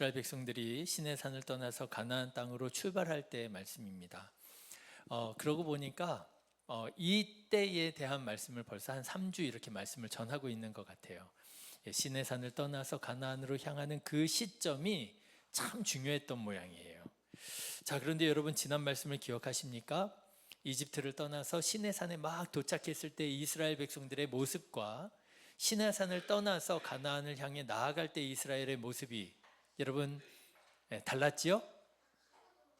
이스라엘 백성들이 시내산을 떠나서 가나안 땅으로 출발할 때의 말씀입니다. 그러고 보니까 이때에 대한 말씀을 벌써 한 3주 이렇게 말씀을 전하고 있는 것 같아요. 시내산을 떠나서 가나안으로 향하는 그 시점이 참 중요했던 모양이에요. 자, 그런데 여러분 지난 말씀을 기억하십니까? 이집트를 떠나서 시내산에 막 도착했을 때 이스라엘 백성들의 모습과 시내산을 떠나서 가나안을 향해 나아갈 때 이스라엘의 모습이 여러분 달랐지요?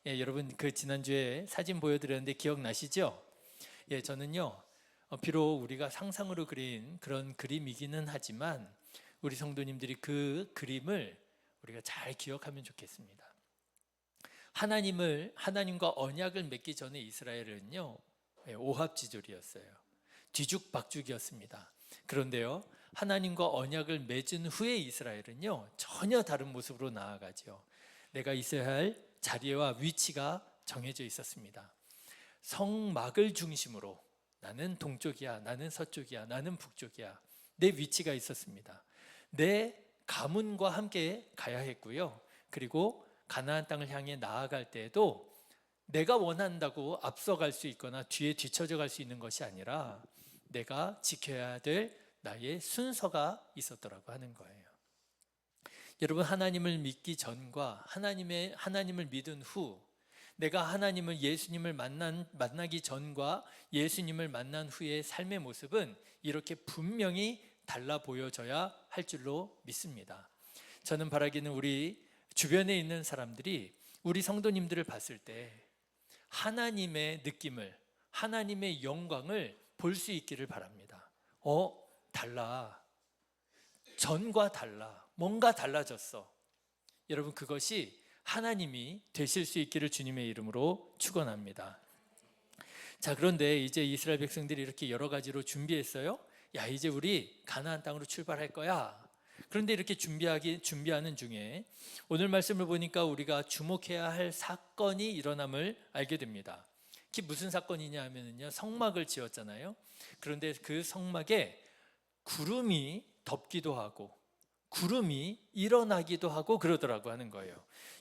여러분 그 지난주에 사진 보여드렸는데 기억나시죠? 저는요 비록 우리가 상상으로 그린 그런 그림이기는 하지만 우리 성도님들이 그 그림을 우리가 잘 기억하면 좋겠습니다. 하나님과 언약을 맺기 전에 이스라엘은요 오합지졸이었어요. 뒤죽박죽이었습니다. 그런데요 하나님과 언약을 맺은 후에 이스라엘은요 전혀 다른 모습으로 나아가죠. 내가 있어야 할 자리와 위치가 정해져 있었습니다. 성막을 중심으로 나는 동쪽이야, 나는 서쪽이야, 나는 북쪽이야, 내 위치가 있었습니다. 내 가문과 함께 가야 했고요. 그리고 가나안 땅을 향해 나아갈 때에도 내가 원한다고 앞서갈 수 있거나 뒤에 뒤처져 갈 수 있는 것이 아니라 내가 지켜야 될 나의 순서가 있었더라고 하는 거예요. 여러분 하나님을 믿기 전과 하나님을 믿은 후, 내가 예수님을 만나기 전과 예수님을 만난 후의 삶의 모습은 이렇게 분명히 달라 보여져야 할 줄로 믿습니다. 저는 바라기는 우리 주변에 있는 사람들이 우리 성도님들을 봤을 때 하나님의 느낌을, 하나님의 영광을 볼 수 있기를 바랍니다. 달라. 전과 달라. 뭔가 달라졌어. 여러분 그것이 하나님이 되실 수 있기를 주님의 이름으로 축원합니다. 자, 그런데 이제 이스라엘 백성들이 이렇게 여러 가지로 준비했어요. 야, 이제 우리 가나안 땅으로 출발할 거야. 그런데 이렇게 준비하는 중에 오늘 말씀을 보니까 우리가 주목해야 할 사건이 일어남을 알게 됩니다. 그게 무슨 사건이냐 하면요, 성막을 지었잖아요. 그런데 그 성막에 구름이 덮기도 하고 구름이 일어나기도 하고 그러더라고 하는 거예요.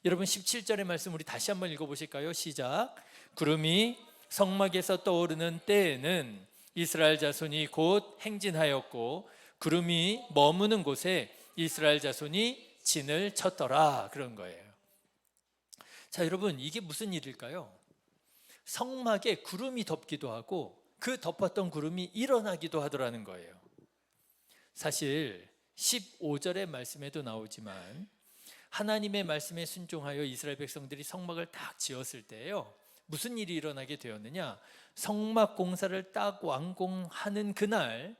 여러분 17절의 말씀 우리 다시 한번 읽어보실까요? 시작. 구름이 성막에서 떠오르는 때에는 이스라엘 자손이 곧 행진하였고 구름이 머무는 곳에 이스라엘 자손이 진을 쳤더라, 그런 거예요. 자, 여러분 이게 무슨 일일까요? 성막에 구름이 덮기도 하고 그 덮었던 구름이 일어나기도 하더라는 거예요. 사실 15절의 말씀에도 나오지만 하나님의 말씀에 순종하여 이스라엘 백성들이 성막을 딱 지었을 때요 무슨 일이 일어나게 되었느냐? 성막 공사를 딱 완공하는 그날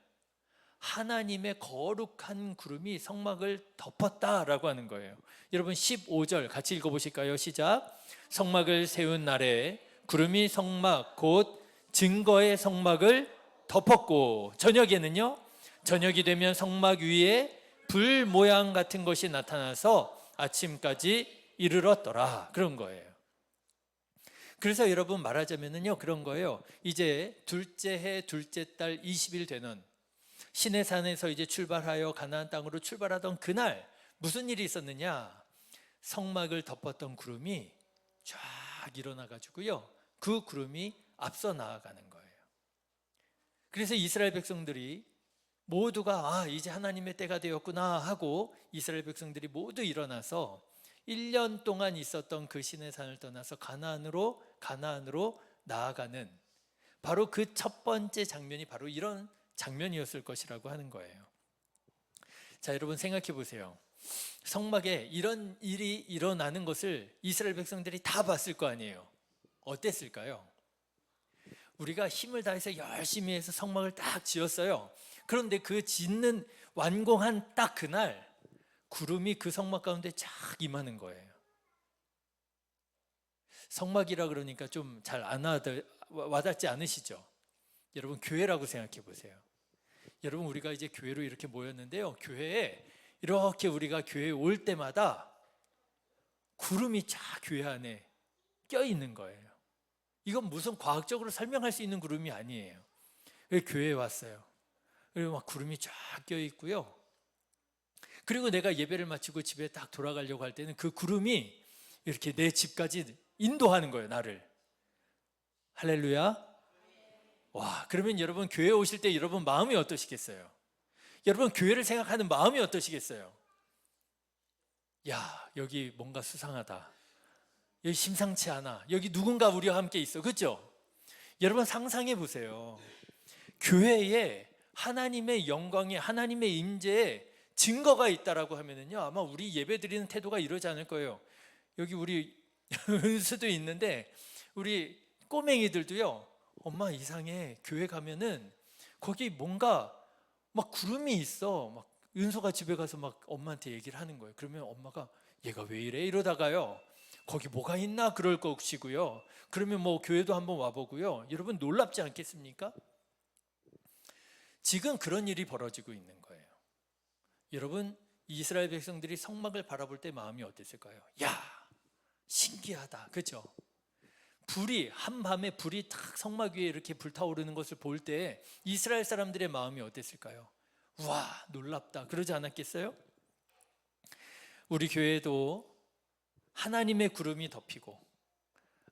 하나님의 거룩한 구름이 성막을 덮었다라고 하는 거예요. 여러분 15절 같이 읽어보실까요? 시작. 성막을 세운 날에 구름이 성막 곧 증거의 성막을 덮었고 저녁에는요, 저녁이 되면 성막 위에 불 모양 같은 것이 나타나서 아침까지 이르렀더라, 그런 거예요. 그래서 여러분 말하자면요 그런 거예요. 이제 둘째 해 둘째 달 20일 되는 시내산에서 이제 출발하여 가나안 땅으로 출발하던 그날 무슨 일이 있었느냐? 성막을 덮었던 구름이 쫙 일어나 가지고요 그 구름이 앞서 나아가는 거예요. 그래서 이스라엘 백성들이 모두가 이제 하나님의 때가 되었구나 하고 이스라엘 백성들이 모두 일어나서 1년 동안 있었던 그 시내산을 떠나서 가나안으로 나아가는 바로 그 첫 번째 장면이 바로 이런 장면이었을 것이라고 하는 거예요. 자, 여러분 생각해 보세요. 성막에 이런 일이 일어나는 것을 이스라엘 백성들이 다 봤을 거 아니에요. 어땠을까요? 우리가 힘을 다해서 열심히 해서 성막을 딱 지었어요. 그런데 그 짓는 완공한 딱 그날 구름이 그 성막 가운데 쫙 임하는 거예요. 성막이라 그러니까 좀 잘 안 와닿지 않으시죠? 여러분 교회라고 생각해 보세요. 여러분 우리가 이제 교회로 이렇게 모였는데요, 교회에 이렇게 우리가 교회에 올 때마다 구름이 쫙 교회 안에 껴 있는 거예요. 이건 무슨 과학적으로 설명할 수 있는 구름이 아니에요. 교회에 왔어요. 그리고 막 구름이 쫙 껴 있고요. 그리고 내가 예배를 마치고 집에 딱 돌아가려고 할 때는 그 구름이 이렇게 내 집까지 인도하는 거예요, 나를. 할렐루야. 와, 그러면 여러분 교회 오실 때 여러분 마음이 어떠시겠어요? 여러분 교회를 생각하는 마음이 어떠시겠어요? 야, 여기 뭔가 수상하다. 여기 심상치 않아. 여기 누군가 우리와 함께 있어. 그렇죠? 여러분 상상해 보세요. 교회에 하나님의 영광에, 하나님의 임재에 증거가 있다라고 하면은요, 아마 우리 예배드리는 태도가 이러지 않을 거예요. 여기 우리 은수도 있는데 우리 꼬맹이들도요, 엄마 이상해. 교회 가면은 거기 뭔가 막 구름이 있어. 막 은수가 집에 가서 막 엄마한테 얘기를 하는 거예요. 그러면 엄마가 얘가 왜 이래? 이러다가요, 거기 뭐가 있나 그럴 것이고요. 그러면 뭐 교회도 한번 와보고요. 여러분 놀랍지 않겠습니까? 지금 그런 일이 벌어지고 있는 거예요. 여러분, 이스라엘 백성들이 성막을 바라볼 때 마음이 어땠을까요? 야, 신기하다. 그죠? 불이, 한밤에 불이 탁 성막 위에 이렇게 불타오르는 것을 볼 때 이스라엘 사람들의 마음이 어땠을까요? 와, 놀랍다. 그러지 않았겠어요? 우리 교회도 하나님의 구름이 덮이고,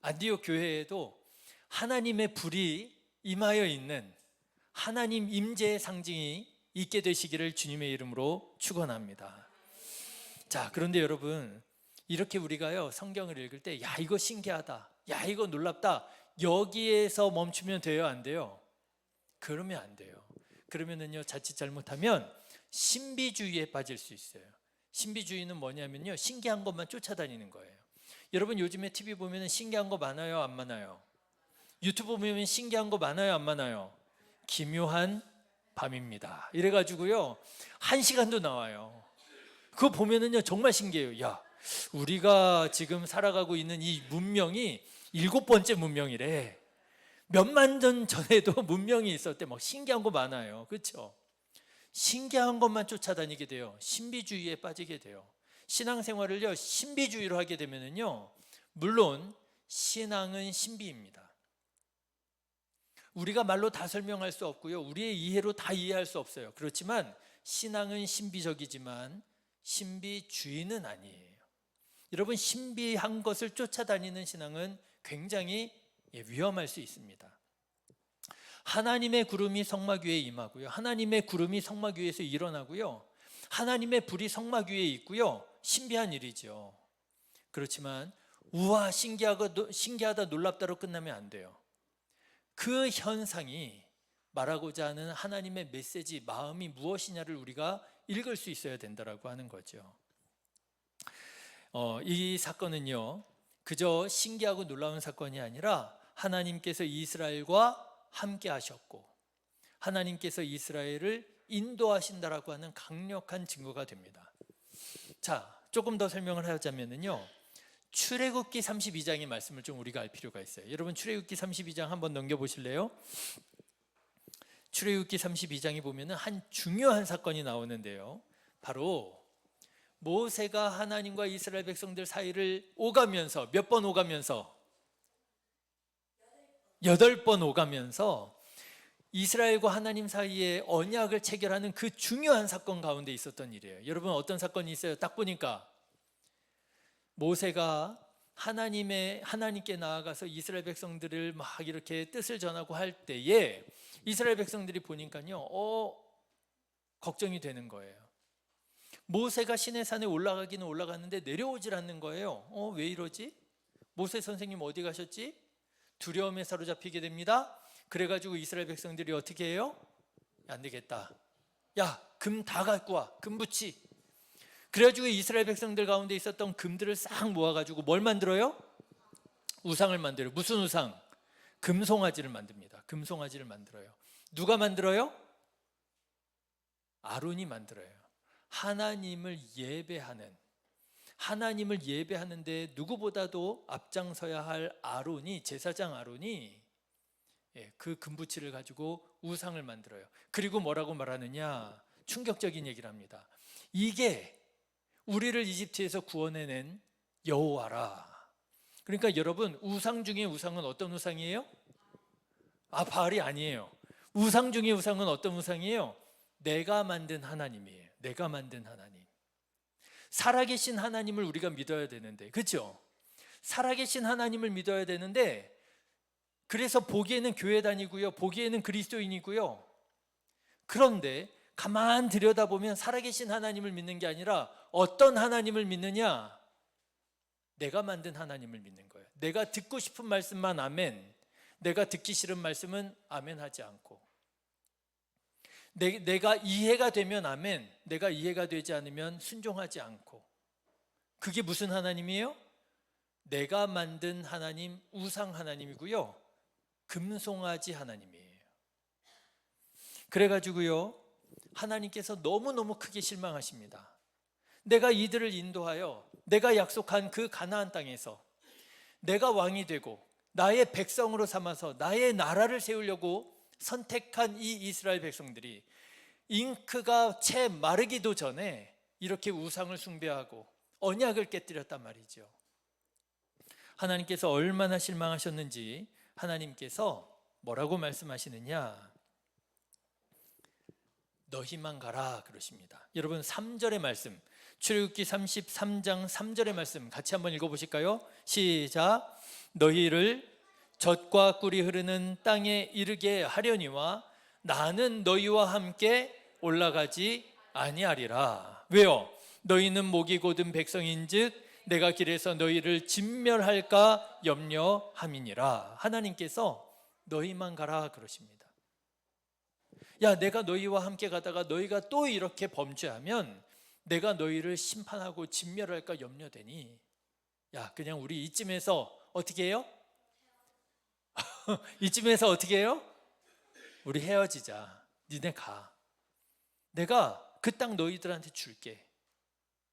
안디옥 교회에도 하나님의 불이 임하여 있는 하나님 임재의 상징이 있게 되시기를 주님의 이름으로 축원합니다. 자, 그런데 여러분, 이렇게 우리가요 성경을 읽을 때 야, 이거 신기하다, 야, 이거 놀랍다, 여기에서 멈추면 돼요, 안 돼요? 그러면 안 돼요. 그러면은요, 자칫 잘못하면 신비주의에 빠질 수 있어요. 신비주의는 뭐냐면요, 신기한 것만 쫓아다니는 거예요. 여러분 요즘에 TV 보면 신기한 거 많아요, 안 많아요? 유튜브 보면 신기한 거 많아요, 안 많아요? 기묘한 밤입니다 이래가지고요 1시간도 나와요. 그거 보면은요 정말 신기해요. 야, 우리가 지금 살아가고 있는 이 문명이 7번째 문명이래. 몇만 년 전에도 문명이 있었대. 막 신기한 거 많아요. 그렇죠? 신기한 것만 쫓아다니게 돼요. 신비주의에 빠지게 돼요. 신앙생활을요 신비주의로 하게 되면은요, 물론 신앙은 신비입니다. 우리가 말로 다 설명할 수 없고요, 우리의 이해로 다 이해할 수 없어요. 그렇지만 신앙은 신비적이지만 신비주의는 아니에요. 여러분, 신비한 것을 쫓아다니는 신앙은 굉장히 위험할 수 있습니다. 하나님의 구름이 성막 위에 임하고요, 하나님의 구름이 성막 위에서 일어나고요, 하나님의 불이 성막 위에 있고요, 신비한 일이죠. 그렇지만 우와, 신기하다, 놀랍다로 끝나면 안 돼요. 그 현상이 말하고자 하는 하나님의 메시지, 마음이 무엇이냐를 우리가 읽을 수 있어야 된다라고 하는 거죠. 이 사건은요 그저 신기하고 놀라운 사건이 아니라 하나님께서 이스라엘과 함께 하셨고 하나님께서 이스라엘을 인도하신다라고 하는 강력한 증거가 됩니다. 자, 조금 더 설명을 하자면요, 출애굽기 32장의 말씀을 좀 우리가 알 필요가 있어요. 여러분 출애굽기 32장 한번 넘겨보실래요? 출애굽기 32장에 보면 한 중요한 사건이 나오는데요, 바로 모세가 하나님과 이스라엘 백성들 사이를 오가면서, 몇 번 오가면서? 8번 오가면서 이스라엘과 하나님 사이에 언약을 체결하는 그 중요한 사건 가운데 있었던 일이에요. 여러분 어떤 사건이 있어요? 딱 보니까 모세가 하나님께 나아가서 이스라엘 백성들을 막 이렇게 뜻을 전하고 할 때에 이스라엘 백성들이 보니까요 걱정이 되는 거예요. 모세가 시내산에 올라가기는 올라갔는데 내려오질 않는 거예요. 왜 이러지? 모세 선생님 어디 가셨지? 두려움에 사로잡히게 됩니다. 그래가지고 이스라엘 백성들이 어떻게 해요? 안 되겠다, 야, 금 다 갖고 와, 금붙이. 그래가지고 이스라엘 백성들 가운데 있었던 금들을 싹 모아가지고 뭘 만들어요? 우상을 만들어요. 무슨 우상? 금송아지를 만듭니다. 금송아지를 만들어요. 누가 만들어요? 아론이 만들어요. 하나님을 예배하는데 누구보다도 앞장서야 할 아론이, 제사장 아론이 그 금붙이를 가지고 우상을 만들어요. 그리고 뭐라고 말하느냐? 충격적인 얘기를 합니다. 이게 우리를 이집트에서 구원해낸 여호와라. 그러니까 여러분, 우상 중에 우상은 어떤 우상이에요? 바알이 아니에요. 우상 중에 우상은 어떤 우상이에요? 내가 만든 하나님이에요. 내가 만든 하나님. 살아계신 하나님을 우리가 믿어야 되는데, 그렇죠? 살아계신 하나님을 믿어야 되는데, 그래서 보기에는 교회 다니고요, 보기에는 그리스도인이고요. 그런데 가만 들여다보면 살아계신 하나님을 믿는 게 아니라 어떤 하나님을 믿느냐? 내가 만든 하나님을 믿는 거예요. 내가 듣고 싶은 말씀만 아멘, 내가 듣기 싫은 말씀은 아멘 하지 않고, 내가 이해가 되면 아멘, 내가 이해가 되지 않으면 순종하지 않고. 그게 무슨 하나님이에요? 내가 만든 하나님, 우상 하나님이고요, 금송아지 하나님이에요. 그래가지고요, 하나님께서 너무너무 크게 실망하십니다. 내가 이들을 인도하여 내가 약속한 그 가나안 땅에서 내가 왕이 되고 나의 백성으로 삼아서 나의 나라를 세우려고 선택한 이 이스라엘 백성들이 잉크가 채 마르기도 전에 이렇게 우상을 숭배하고 언약을 깨뜨렸단 말이죠. 하나님께서 얼마나 실망하셨는지 하나님께서 뭐라고 말씀하시느냐? 너희만 가라 그러십니다. 여러분 3절의 말씀, 출애굽기 33장 3절의 말씀 같이 한번 읽어보실까요? 시작. 너희를 젖과 꿀이 흐르는 땅에 이르게 하려니와 나는 너희와 함께 올라가지 아니하리라. 왜요? 너희는 목이 곧은 백성인즉 내가 길에서 너희를 진멸할까 염려함이니라. 하나님께서 너희만 가라 그러십니다. 야, 내가 너희와 함께 가다가 너희가 또 이렇게 범죄하면 내가 너희를 심판하고 진멸할까 염려되니, 야, 그냥 우리 이쯤에서 어떻게 해요? 이쯤에서 어떻게 해요? 우리 헤어지자. 니네 가. 내가 그 땅 너희들한테 줄게.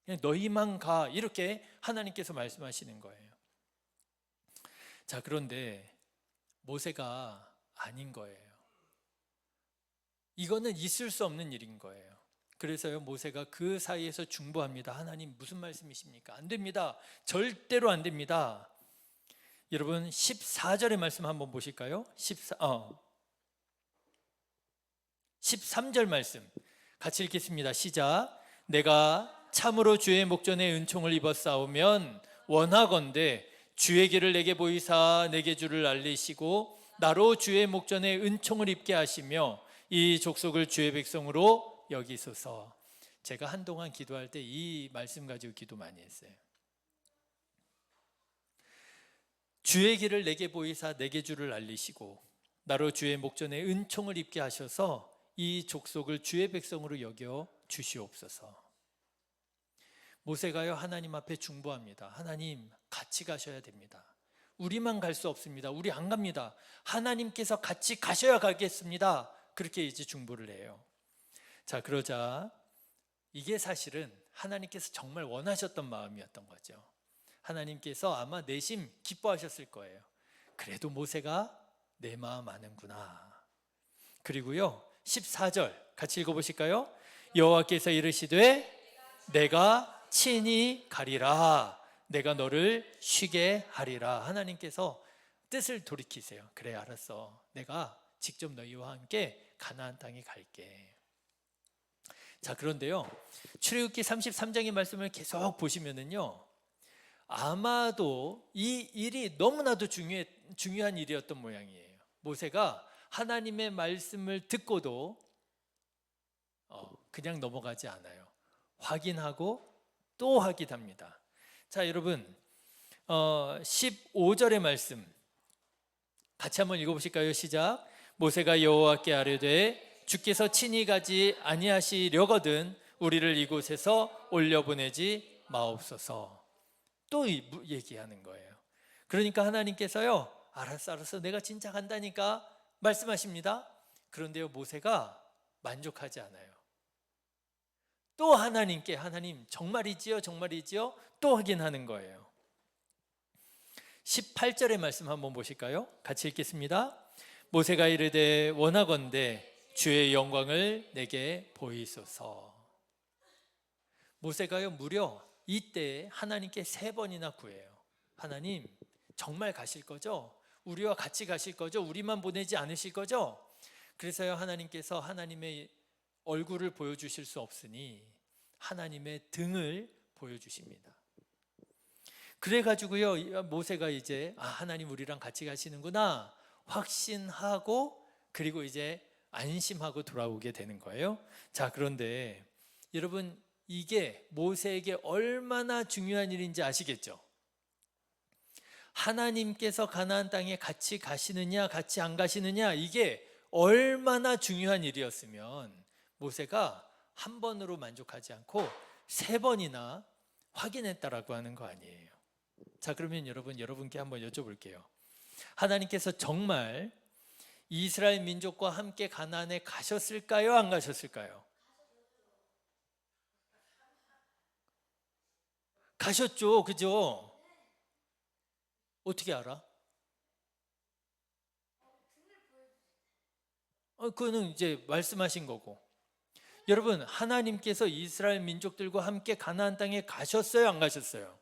그냥 너희만 가. 이렇게 하나님께서 말씀하시는 거예요. 자, 그런데 모세가 아닌 거예요. 이거는 있을 수 없는 일인 거예요. 그래서요, 모세가 그 사이에서 중보합니다. 하나님 무슨 말씀이십니까? 안 됩니다. 절대로 안 됩니다. 여러분 14절의 말씀 한번 보실까요? 13절 말씀 같이 읽겠습니다. 시작. 내가 참으로 주의 목전에 은총을 입었사오면 원하건대 주의 길을 내게 보이사 내게 주를 알리시고 나로 주의 목전에 은총을 입게 하시며 이 족속을 주의 백성으로 여기소서. 제가 한동안 기도할 때 이 말씀 가지고 기도 많이 했어요. 주의 길을 내게 보이사 내게 주를 알리시고 나로 주의 목전에 은총을 입게 하셔서 이 족속을 주의 백성으로 여겨 주시옵소서. 모세가요, 하나님 앞에 중보합니다. 하나님 같이 가셔야 됩니다. 우리만 갈 수 없습니다. 우리 안 갑니다. 하나님께서 같이 가셔야 가겠습니다. 그렇게 이제 중보를 해요. 자, 그러자 이게 사실은 하나님께서 정말 원하셨던 마음이었던 거죠. 하나님께서 아마 내심 기뻐하셨을 거예요. 그래도 모세가 내 마음 아는구나. 그리고요 14절 같이 읽어보실까요? 여호와께서 이르시되 내가 친히 가리라. 내가 너를 쉬게 하리라. 하나님께서 뜻을 돌이키세요. 그래, 알았어. 내가 직접 너희와 함께 가나안 땅에 갈게. 자, 그런데요 출애굽기 33장의 말씀을 계속 보시면은요, 아마도 이 일이 너무나도 중요한 일이었던 모양이에요. 모세가 하나님의 말씀을 듣고도 그냥 넘어가지 않아요. 확인하고 또 확인합니다. 자, 여러분 15절의 말씀 같이 한번 읽어보실까요? 시작. 모세가 여호와께 아뢰되 주께서 친히 가지 아니하시려거든 우리를 이곳에서 올려보내지 마옵소서. 또 얘기하는 거예요. 그러니까 하나님께서요, 알았어 내가 진짜 간다니까 말씀하십니다. 그런데요 모세가 만족하지 않아요. 또 하나님께 하나님 정말이지요 또 확인하는 거예요. 18절의 말씀 한번 보실까요? 같이 읽겠습니다. 모세가 이르되 원하건대 주의 영광을 내게 보이소서. 모세가요 무려 이때 하나님께 3번이나 구해요. 하나님 정말 가실 거죠? 우리와 같이 가실 거죠? 우리만 보내지 않으실 거죠? 그래서요 하나님께서 하나님의 얼굴을 보여주실 수 없으니 하나님의 등을 보여주십니다. 그래가지고요, 모세가 이제 하나님 우리랑 같이 가시는구나 확신하고, 그리고 이제 안심하고 돌아오게 되는 거예요. 자, 그런데 여러분, 이게 모세에게 얼마나 중요한 일인지 아시겠죠? 하나님께서 가나안 땅에 같이 가시느냐 같이 안 가시느냐, 이게 얼마나 중요한 일이었으면 모세가 한 번으로 만족하지 않고 3번이나 확인했다라고 하는 거 아니에요. 자, 그러면 여러분께 한번 여쭤볼게요. 하나님께서 정말 이스라엘 민족과 함께 가나안에 가셨을까요? 안 가셨을까요? 가셨죠, 그죠? 어떻게 알아? 그거는 이제 말씀하신 거고. 여러분, 하나님께서 이스라엘 민족들과 함께 가나안 땅에 가셨어요, 안 가셨어요?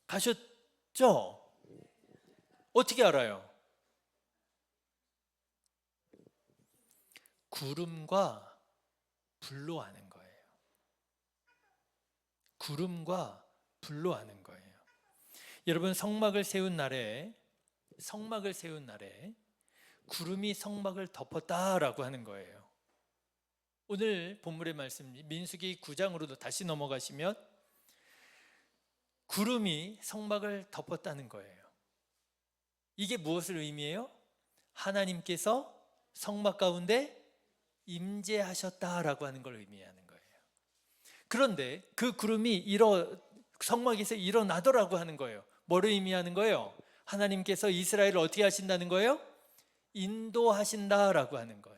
가셨죠? 어떻게 알아요? 구름과 불로 아는 거예요. 구름과 불로 아는 거예요. 여러분, 성막을 세운 날에 구름이 성막을 덮었다라고 하는 거예요. 오늘 본문의 말씀 민수기 9장으로도 다시 넘어가시면 구름이 성막을 덮었다는 거예요. 이게 무엇을 의미해요? 하나님께서 성막 가운데 임재하셨다라고 하는 걸 의미하는 거예요. 그런데 그 구름이 성막에서 일어나더라고 하는 거예요. 뭐를 의미하는 거예요? 하나님께서 이스라엘을 어떻게 하신다는 거예요? 인도하신다라고 하는 거예요.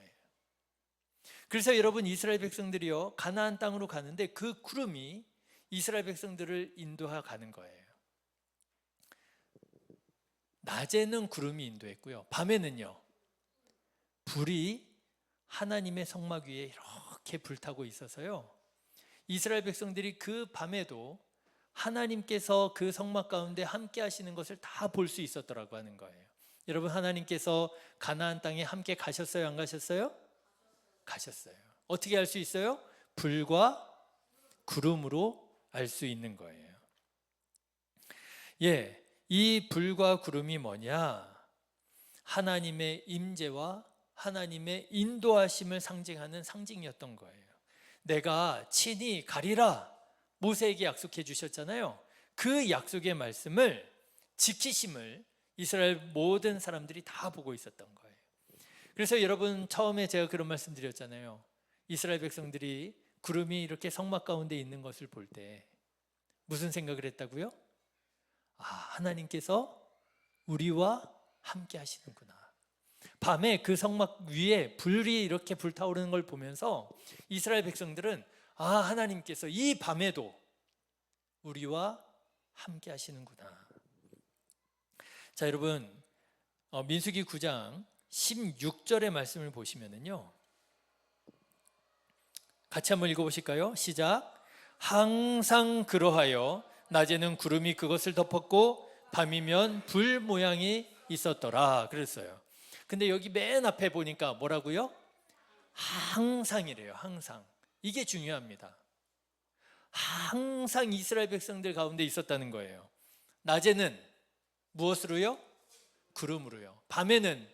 그래서 여러분, 이스라엘 백성들이요, 가나안 땅으로 가는데 그 구름이 이스라엘 백성들을 인도하 가는 거예요. 낮에는 구름이 인도했고요, 밤에는요 불이 하나님의 성막 위에 이렇게 불타고 있어서요, 이스라엘 백성들이 그 밤에도 하나님께서 그 성막 가운데 함께 하시는 것을 다 볼 수 있었더라고 하는 거예요. 여러분, 하나님께서 가나안 땅에 함께 가셨어요, 안 가셨어요? 가셨어요. 어떻게 알 수 있어요? 불과 구름으로 알 수 있는 거예요. 이 불과 구름이 뭐냐? 하나님의 임재와 하나님의 인도하심을 상징하는 상징이었던 거예요. 내가 친히 가리라 모세에게 약속해 주셨잖아요. 그 약속의 말씀을 지키심을 이스라엘 모든 사람들이 다 보고 있었던 거예요. 그래서 여러분, 처음에 제가 그런 말씀 드렸잖아요. 이스라엘 백성들이 구름이 이렇게 성막 가운데 있는 것을 볼 때 무슨 생각을 했다고요? 하나님께서 우리와 함께 하시는구나. 밤에 그 성막 위에 불이 이렇게 불타오르는 걸 보면서 이스라엘 백성들은 하나님께서 이 밤에도 우리와 함께 하시는구나. 자, 여러분, 민수기 9장 16절의 말씀을 보시면은요, 같이 한번 읽어보실까요? 시작. 항상 그러하여 낮에는 구름이 그것을 덮었고 밤이면 불 모양이 있었더라 그랬어요. 근데 여기 맨 앞에 보니까 뭐라고요? 항상이래요. 항상. 이게 중요합니다. 항상 이스라엘 백성들 가운데 있었다는 거예요. 낮에는 무엇으로요? 구름으로요. 밤에는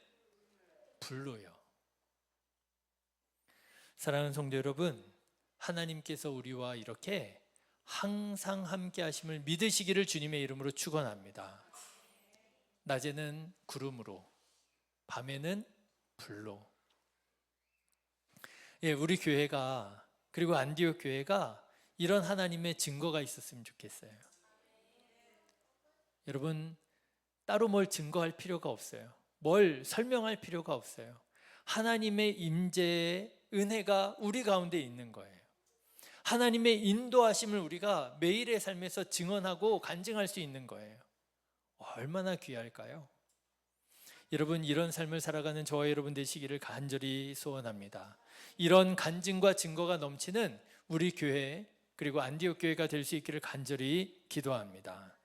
불로요. 사랑하는 성도 여러분, 하나님께서 우리와 이렇게 항상 함께 하심을 믿으시기를 주님의 이름으로 축원합니다. 낮에는 구름으로, 밤에는 불로. 우리 교회가, 그리고 안디옥 교회가 이런 하나님의 증거가 있었으면 좋겠어요. 여러분, 따로 뭘 증거할 필요가 없어요. 뭘 설명할 필요가 없어요. 하나님의 임재의 은혜가 우리 가운데 있는 거예요. 하나님의 인도하심을 우리가 매일의 삶에서 증언하고 간증할 수 있는 거예요. 얼마나 귀할까요? 여러분, 이런 삶을 살아가는 저와 여러분 되시기를 간절히 소원합니다. 이런 간증과 증거가 넘치는 우리 교회, 그리고 안디옥 교회가 될 수 있기를 간절히 기도합니다.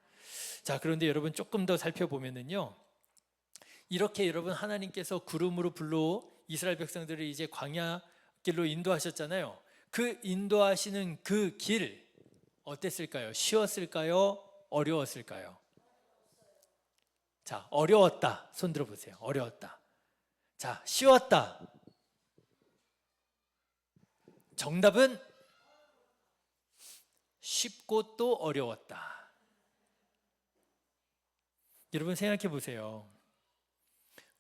자, 그런데 여러분, 조금 더 살펴보면은요, 이렇게 여러분, 하나님께서 구름으로 불로 이스라엘 백성들을 이제 광야 길로 인도하셨잖아요. 그 인도하시는 그 길, 어땠을까요? 쉬웠을까요? 어려웠을까요? 자, 어려웠다. 손 들어보세요. 어려웠다. 자, 쉬웠다. 정답은 쉽고 또 어려웠다. 여러분 생각해 보세요.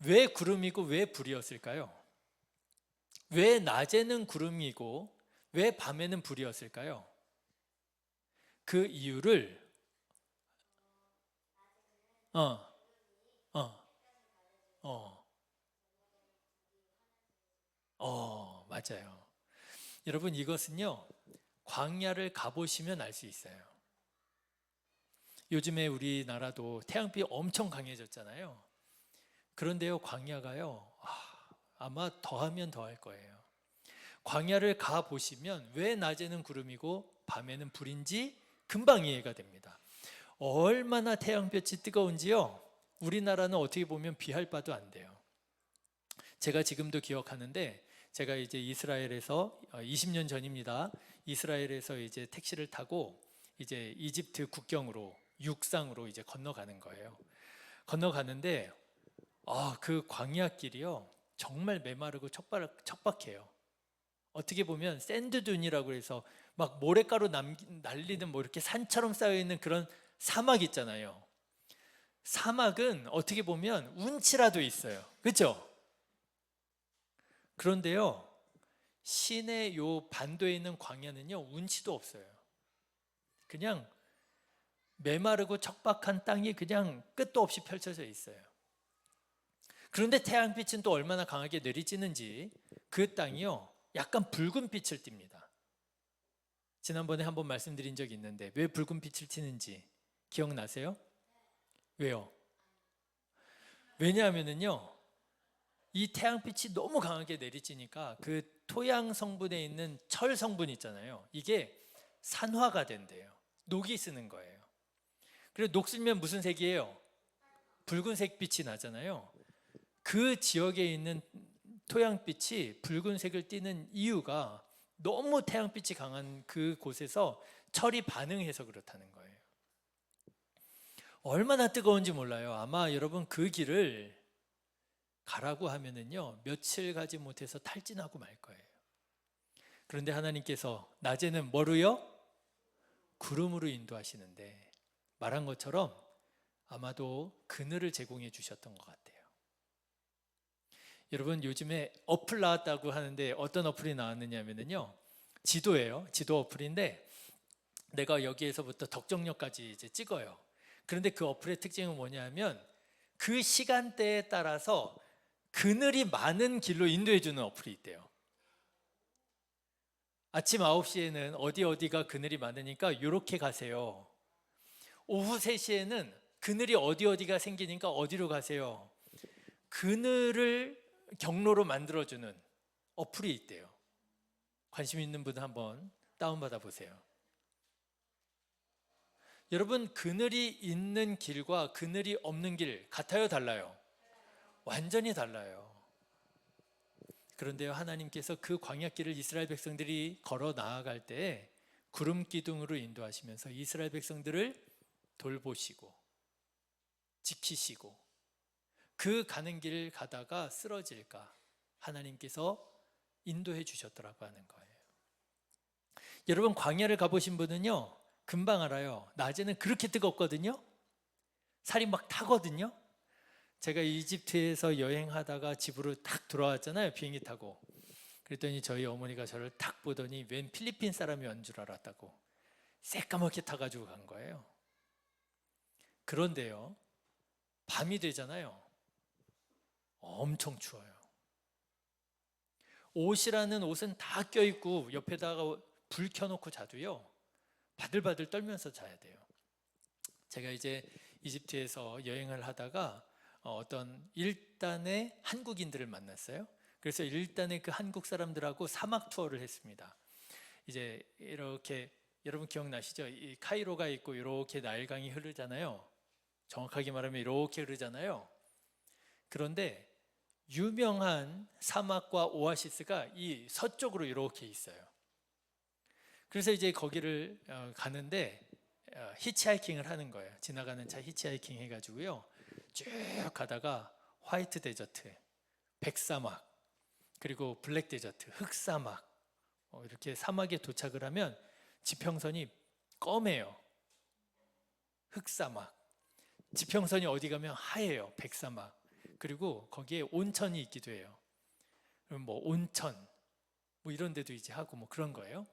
왜 구름이고 왜 불이었을까요? 왜 낮에는 구름이고 왜 밤에는 불이었을까요? 그 이유를 어, 어, 어, 맞아요. 여러분 이것은요, 광야를 가보시면 알 수 있어요. 요즘에 우리나라도 태양빛 엄청 강해졌잖아요. 그런데요, 광야가요, 아마 더하면 더할 거예요. 광야를 가보시면 왜 낮에는 구름이고 밤에는 불인지 금방 이해가 됩니다. 얼마나 태양볕이 뜨거운지요, 우리나라는 어떻게 보면 비할 바도 안 돼요. 제가 지금도 기억하는데, 제가 이제 이스라엘에서 20년 전입니다. 이스라엘에서 이제 택시를 타고 이제 이집트 국경으로 육상으로 이제 건너가는 거예요. 건너가는데 그 광야길이요, 정말 메마르고 척박해요. 어떻게 보면 샌드듄이라고 해서 막 모래가루 날리는 뭐 이렇게 산처럼 쌓여 있는 그런 사막 있잖아요. 사막은 어떻게 보면 운치라도 있어요. 그렇죠? 그런데요, 시내 요 반도에 있는 광야는요, 운치도 없어요. 그냥 메마르고 척박한 땅이 그냥 끝도 없이 펼쳐져 있어요. 그런데 태양빛은 또 얼마나 강하게 내리쬐는지 그 땅이요, 약간 붉은 빛을 띱니다. 지난번에 한번 말씀드린 적이 있는데 왜 붉은 빛을 띠는지 기억나세요? 왜요? 왜냐하면요, 이 태양빛이 너무 강하게 내리쬐니까 그 토양 성분에 있는 철 성분 있잖아요. 이게 산화가 된대요. 녹이 쓰는 거예요. 그래서 녹슬면 무슨 색이에요? 붉은색 빛이 나잖아요. 그 지역에 있는 토양빛이 붉은색을 띠는 이유가 너무 태양빛이 강한 그곳에서 철이 반응해서 그렇다는 거예요. 얼마나 뜨거운지 몰라요. 아마 여러분 그 길을 가라고 하면은요, 며칠 가지 못해서 탈진하고 말 거예요. 그런데 하나님께서 낮에는 뭐로요? 구름으로 인도하시는데, 말한 것처럼 아마도 그늘을 제공해 주셨던 것 같아요. 여러분 요즘에 어플 나왔다고 하는데 어떤 어플이 나왔느냐면요, 지도예요. 지도 어플인데 내가 여기에서부터 덕정역까지 이제 찍어요. 그런데 그 어플의 특징은 뭐냐면 그 시간대에 따라서 그늘이 많은 길로 인도해 주는 어플이 있대요. 아침 9시에는 어디가 그늘이 많으니까 이렇게 가세요. 오후 3시에는 그늘이 어디가 생기니까 어디로 가세요. 그늘을 경로로 만들어주는 어플이 있대요. 관심 있는 분은 한번 다운받아 보세요. 여러분 그늘이 있는 길과 그늘이 없는 길 같아요, 달라요? 완전히 달라요. 그런데요, 하나님께서 그 광야길을 이스라엘 백성들이 걸어 나아갈 때 구름 기둥으로 인도하시면서 이스라엘 백성들을 돌보시고 지키시고, 그 가는 길을 가다가 쓰러질까 하나님께서 인도해 주셨더라고 하는 거예요. 여러분 광야를 가보신 분은요, 금방 알아요. 낮에는 그렇게 뜨겁거든요. 살이 막 타거든요. 제가 이집트에서 여행하다가 집으로 딱 돌아왔잖아요, 비행기 타고. 그랬더니 저희 어머니가 저를 딱 보더니 웬 필리핀 사람이 온 줄 알았다고 새까맣게 타가지고 간 거예요. 그런데요, 밤이 되잖아요. 엄청 추워요. 옷이라는 옷은 다 껴입고 옆에다가 불 켜놓고 자도요, 바들바들 떨면서 자야 돼요. 제가 이제 이집트에서 여행을 하다가 어떤 일단의 한국인들을 만났어요. 그래서 일단의 그 한국 사람들하고 사막 투어를 했습니다. 이제 이렇게 여러분 기억나시죠? 이 카이로가 있고 이렇게 나일강이 흐르잖아요. 정확하게 말하면 이렇게 흐르잖아요. 그런데 유명한 사막과 오아시스가 이 서쪽으로 이렇게 있어요. 그래서 이제 거기를 가는데 히치하이킹을 하는 거예요. 지나가는 차 히치하이킹 해가지고요. 쭉 가다가 화이트 데저트, 백사막, 그리고 블랙 데저트, 흑사막, 이렇게 사막에 도착을 하면 지평선이 검해요. 흑사막. 지평선이 어디 가면 하얘요. 백사막. 그리고 거기에 온천이 있기도 해요. 그럼 뭐 온천 뭐 이런 데도 이제 하고 뭐 그런 거예요.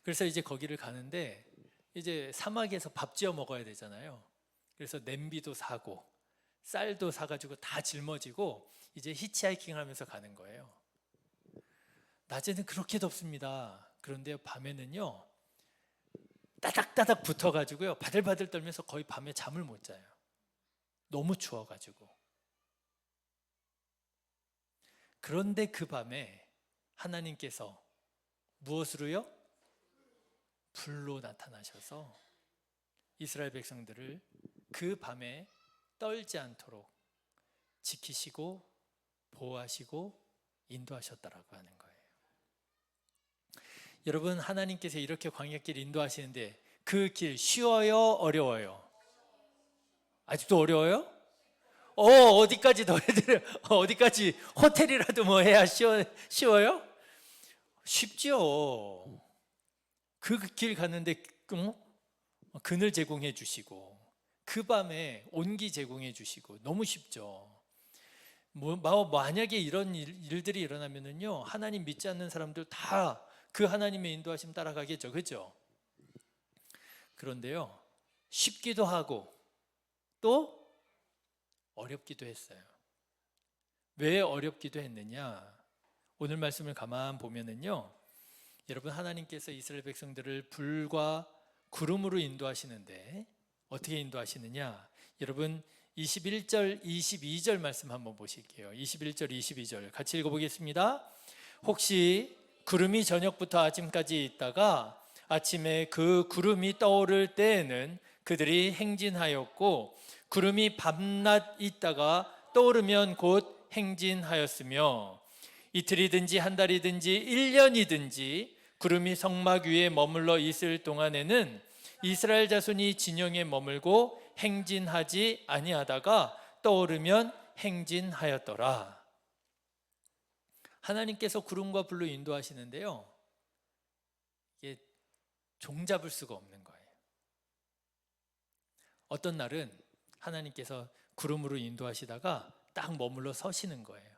그래서 이제 거기를 가는데 이제 사막에서 밥 지어 먹어야 되잖아요. 그래서 냄비도 사고 쌀도 사가지고 다 짊어지고 이제 히치하이킹을 하면서 가는 거예요. 낮에는 그렇게 덥습니다. 그런데 밤에는요 따닥따닥 붙어가지고요 바들바들 떨면서 거의 밤에 잠을 못 자요. 너무 추워가지고. 그런데 그 밤에 하나님께서 무엇으로요? 불로 나타나셔서 이스라엘 백성들을 그 밤에 떨지 않도록 지키시고 보호하시고 인도하셨다라고 하는 거예요. 여러분, 하나님께서 이렇게 광야길 인도하시는데 그 길 쉬워요? 어려워요? 아직도 어려워요? 어디까지 더 해드려? 어디까지 호텔이라도 뭐 해야 쉬워요? 쉽죠. 그 길 갔는데 그늘 제공해 주시고 그 밤에 온기 제공해 주시고 너무 쉽죠. 만약에 이런 일들이 일어나면은요 하나님 믿지 않는 사람들 다 그 하나님의 인도하심 따라가겠죠, 그렇죠? 그런데요 쉽기도 하고 또 어렵기도 했어요. 왜 어렵기도 했느냐? 오늘 말씀을 가만 보면은요 여러분, 하나님께서 이스라엘 백성들을 불과 구름으로 인도하시는데 어떻게 인도하시느냐? 여러분 21절 22절 말씀 한번 보실게요. 21절 22절 같이 읽어보겠습니다. 혹시 구름이 저녁부터 아침까지 있다가 아침에 그 구름이 떠오를 때에는 그들이 행진하였고 구름이 밤낮 있다가 떠오르면 곧 행진하였으며 이틀이든지 한 달이든지 1년이든지 구름이 성막 위에 머물러 있을 동안에는 이스라엘 자손이 진영에 머물고 행진하지 아니하다가 떠오르면 행진하였더라. 하나님께서 구름과 불로 인도하시는데요 이게 종잡을 수가 없는 거예요. 어떤 날은 하나님께서 구름으로 인도하시다가 딱 머물러 서시는 거예요.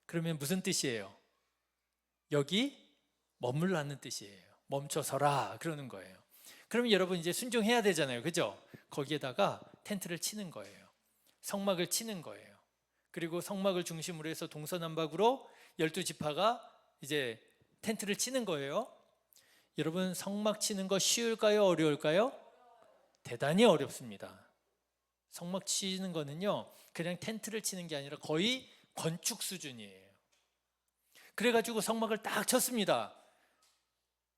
그러면 무슨 뜻이에요? 여기 머물라는 뜻이에요. 멈춰서라 그러는 거예요. 그러면 여러분 이제 순종해야 되잖아요, 그죠? 거기에다가 텐트를 치는 거예요. 성막을 치는 거예요. 그리고 성막을 중심으로 해서 동서남북으로 12지파가 이제 텐트를 치는 거예요. 여러분, 성막 치는 거 쉬울까요? 어려울까요? 대단히 어렵습니다. 성막 치는 거는요 그냥 텐트를 치는 게 아니라 거의 건축 수준이에요. 그래가지고 성막을 딱 쳤습니다.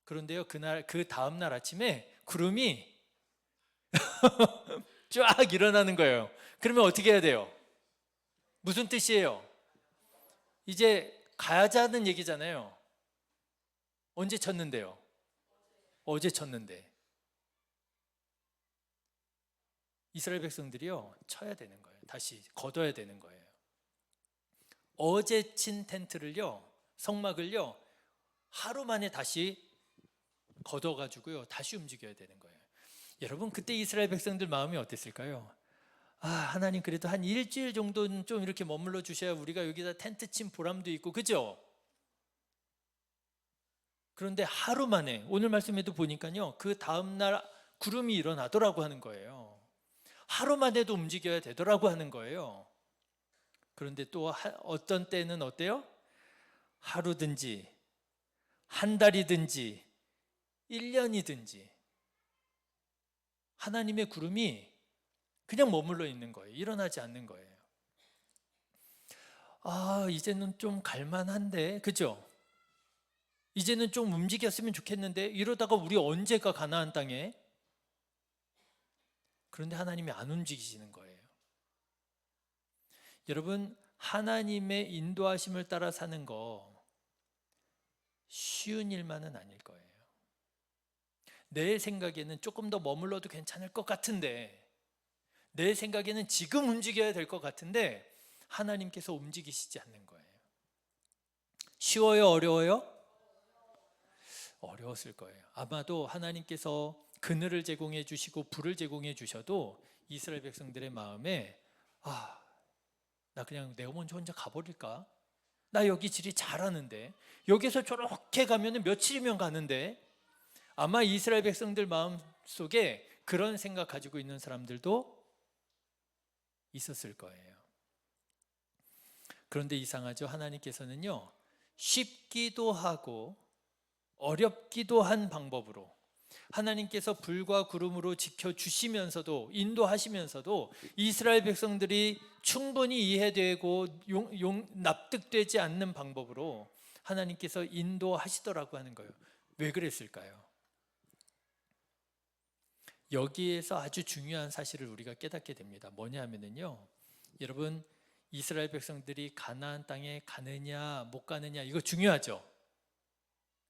그런데요 그 다음날 아침에 구름이 쫙 일어나는 거예요. 그러면 어떻게 해야 돼요? 무슨 뜻이에요? 이제 가자는 얘기잖아요. 언제 쳤는데요? 어제 쳤는데. 이스라엘 백성들이요 쳐야 되는 거예요. 다시 걷어야 되는 거예요. 어제 친 텐트를요 성막을요 하루 만에 다시 걷어가지고요 다시 움직여야 되는 거예요. 여러분, 그때 이스라엘 백성들 마음이 어땠을까요? 하나님 그래도 한 일주일 정도는 좀 이렇게 머물러 주셔야 우리가 여기다 텐트 친 보람도 있고, 그죠? 그런데 하루 만에 오늘 말씀에도 보니까요 그 다음날 구름이 일어나더라고 하는 거예요. 하루 만에도 움직여야 되더라고 하는 거예요. 그런데 또 어떤 때는 어때요? 하루든지 한 달이든지 1년이든지 하나님의 구름이 그냥 머물러 있는 거예요. 일어나지 않는 거예요. 이제는 좀 갈만한데, 그죠? 이제는 좀 움직였으면 좋겠는데 이러다가 우리 언제 가 가나안 땅에? 그런데 하나님이 안 움직이시는 거예요. 여러분, 하나님의 인도하심을 따라 사는 거 쉬운 일만은 아닐 거예요. 내 생각에는 조금 더 머물러도 괜찮을 것 같은데, 내 생각에는 지금 움직여야 될 것 같은데 하나님께서 움직이시지 않는 거예요. 쉬워요? 어려워요? 어려웠을 거예요. 아마도 하나님께서 그늘을 제공해 주시고 불을 제공해 주셔도 이스라엘 백성들의 마음에 나 그냥 내가 먼저 혼자 가버릴까? 나 여기 지리 잘하는데, 여기서 저렇게 가면 며칠이면 가는데, 아마 이스라엘 백성들 마음속에 그런 생각 가지고 있는 사람들도 있었을 거예요. 그런데 이상하죠. 하나님께서는요, 쉽기도 하고 어렵기도 한 방법으로, 하나님께서 불과 구름으로 지켜주시면서도, 인도하시면서도 이스라엘 백성들이 충분히 이해되고 납득되지 않는 방법으로 하나님께서 인도하시더라고 하는 거예요. 왜 그랬을까요? 여기에서 아주 중요한 사실을 우리가 깨닫게 됩니다. 뭐냐 하면요, 여러분, 이스라엘 백성들이 가나안 땅에 가느냐 못 가느냐, 이거 중요하죠.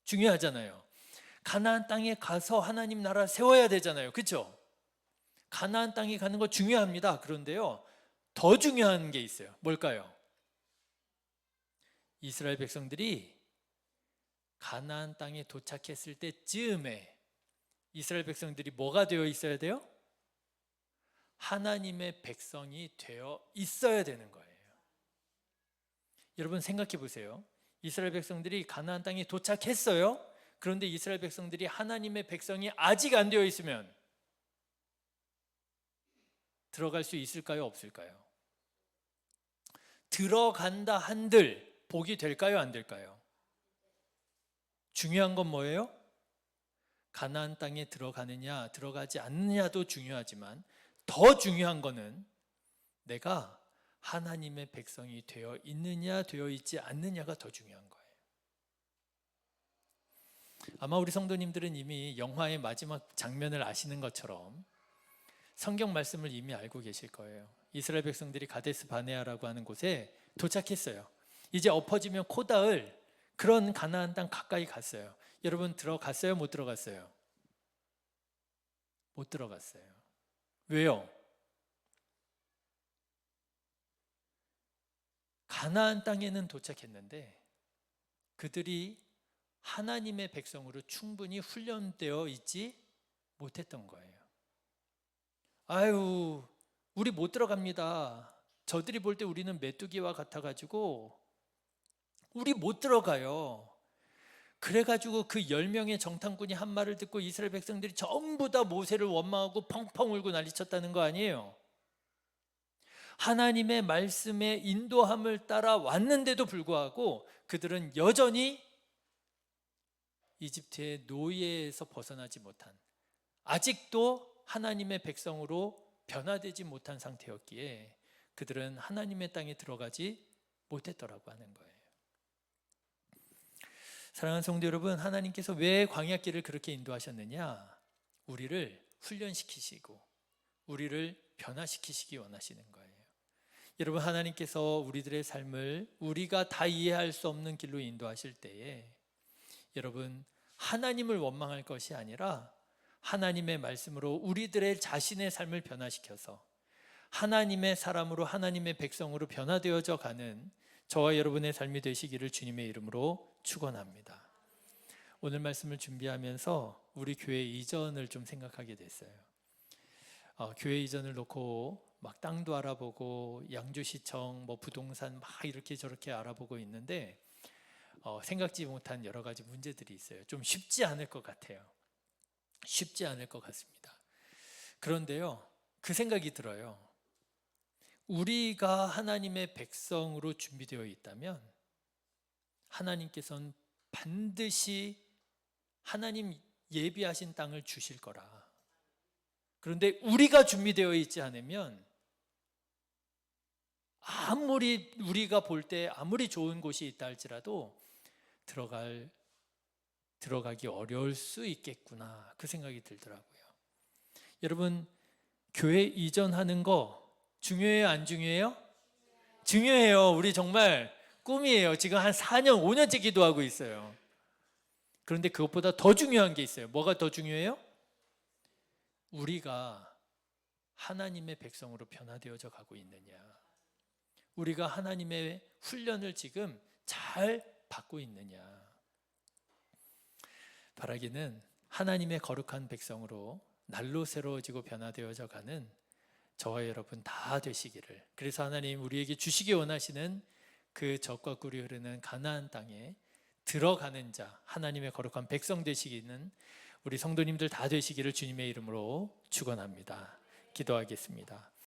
중요하잖아요. 가나안 땅에 가서 하나님 나라 세워야 되잖아요. 그렇죠? 가나안 땅에 가는 거 중요합니다. 그런데요, 더 중요한 게 있어요. 뭘까요? 이스라엘 백성들이 가나안 땅에 도착했을 때쯤에 이스라엘 백성들이 뭐가 되어 있어야 돼요? 하나님의 백성이 되어 있어야 되는 거예요. 여러분 생각해 보세요. 이스라엘 백성들이 가나안 땅에 도착했어요. 그런데 이스라엘 백성들이 하나님의 백성이 아직 안 되어 있으면 들어갈 수 있을까요? 없을까요? 들어간다 한들 복이 될까요? 안 될까요? 중요한 건 뭐예요? 가나안 땅에 들어가느냐 들어가지 않느냐도 중요하지만 더 중요한 거는 내가 하나님의 백성이 되어 있느냐 되어 있지 않느냐가 더 중요한 거예요. 아마 우리 성도님들은 이미 영화의 마지막 장면을 아시는 것처럼 성경 말씀을 이미 알고 계실 거예요. 이스라엘 백성들이 가데스 바네아라고 하는 곳에 도착했어요. 이제 엎어지면 코 닿을 그런 가나안 땅 가까이 갔어요. 여러분 들어갔어요? 못 들어갔어요? 못 들어갔어요. 왜요? 가나안 땅에는 도착했는데 그들이 하나님의 백성으로 충분히 훈련되어 있지 못했던 거예요. 아유, 우리 못 들어갑니다. 저들이 볼 때 우리는 메뚜기와 같아가지고 우리 못 들어가요. 그래가지고 그 10명의 정탐꾼이 한 말을 듣고 이스라엘 백성들이 전부 다 모세를 원망하고 펑펑 울고 난리쳤다는 거 아니에요. 하나님의 말씀에 인도함을 따라 왔는데도 불구하고 그들은 여전히 이집트의 노예에서 벗어나지 못한, 아직도 하나님의 백성으로 변화되지 못한 상태였기에 그들은 하나님의 땅에 들어가지 못했더라고 하는 거예요. 사랑하는 성도 여러분, 하나님께서 왜 광야길을 그렇게 인도하셨느냐? 우리를 훈련시키시고 우리를 변화시키시기 원하시는 거예요. 여러분, 하나님께서 우리들의 삶을 우리가 다 이해할 수 없는 길로 인도하실 때에 여러분, 하나님을 원망할 것이 아니라 하나님의 말씀으로 우리들의 자신의 삶을 변화시켜서 하나님의 사람으로 하나님의 백성으로 변화되어져 가는 저와 여러분의 삶이 되시기를 주님의 이름으로 축원합니다. 오늘 말씀을 준비하면서 우리 교회 이전을 좀 생각하게 됐어요. 교회 이전을 놓고 막 땅도 알아보고 양주시청 뭐 부동산 막 이렇게 저렇게 알아보고 있는데 생각지 못한 여러 가지 문제들이 있어요. 좀 쉽지 않을 것 같아요. 쉽지 않을 것 같습니다. 그런데요, 그 생각이 들어요. 우리가 하나님의 백성으로 준비되어 있다면 하나님께서는 반드시 하나님 예비하신 땅을 주실 거라. 그런데 우리가 준비되어 있지 않으면 아무리 우리가 볼 때 아무리 좋은 곳이 있다 할지라도 들어가기 어려울 수 있겠구나, 그 생각이 들더라고요. 여러분, 교회 이전하는 거 중요해요? 안 중요해요? 중요해요. 우리 정말 꿈이에요. 지금 한 4년, 5년째 기도하고 있어요. 그런데 그것보다 더 중요한 게 있어요. 뭐가 더 중요해요? 우리가 하나님의 백성으로 변화되어져 가고 있느냐? 우리가 하나님의 훈련을 지금 잘 받고 있느냐? 바라기는 하나님의 거룩한 백성으로 날로 새로워지고 변화되어져 가는 저와 여러분 다 되시기를. 그래서 하나님 우리에게 주시기 원하시는 그 젖과 꿀이 흐르는 가나안 땅에 들어가는 자, 하나님의 거룩한 백성 되시기는 우리 성도님들 다 되시기를 주님의 이름으로 축원합니다. 기도하겠습니다.